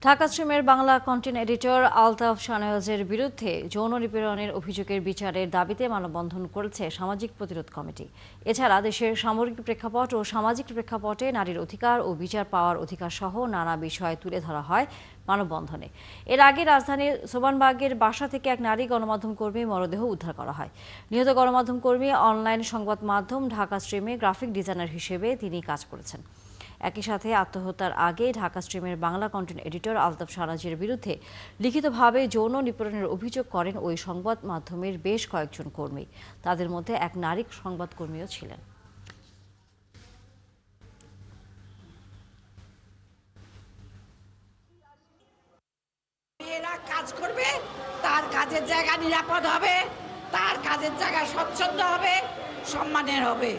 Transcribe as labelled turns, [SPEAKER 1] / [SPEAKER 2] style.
[SPEAKER 1] Dhaka স্ট্রিমের Bangla content editor Altaf শাহনেওয়াজের বিরুদ্ধে যৌন নিপীড়নের অভিযোগের বিচারের দাবিতে মানববন্ধন করেছে সামাজিক প্রতিরোধ কমিটি। এছাড়া দেশের সামরিক প্রেক্ষাপট ও সামাজিক প্রেক্ষাপটে নারীর অধিকার ও বিচার পাওয়ার অধিকার সহ নানা বিষয় তুলে ধরা হয় মানববন্ধনে। এর আগে রাজধানীর সোবানবাগের বাসা থেকে এক নারী গণমাধ্যম কর্মী মরদেহ উদ্ধার করা হয়। নিহত গণমাধ্যম কর্মী অনলাইন সংবাদ মাধ্যম ঢাকা স্ট্রিমে গ্রাফিক ডিজাইনার হিসেবে তিনি কাজ করেছেন। একই সাথে আত্মহত্যার আগে ঢাকা স্ট্রিমের বাংলা কন্টেন্ট এডিটর আলতাফ শাহনেওয়াজের বিরুদ্ধে লিখিতভাবে যৌন নিপীড়নের অভিযোগ করেন ওই সংবাদ মাধ্যমের বেশ কয়েকজন কর্মী। তাদের মধ্যে এক নারী সংবাদকর্মীও ছিলেন।
[SPEAKER 2] মেয়েরা কাজ করবে, তার কাজের জায়গা নিরাপদ হবে, তার কাজের জায়গা স্বচ্ছন্দ হবে, সম্মানের হবে।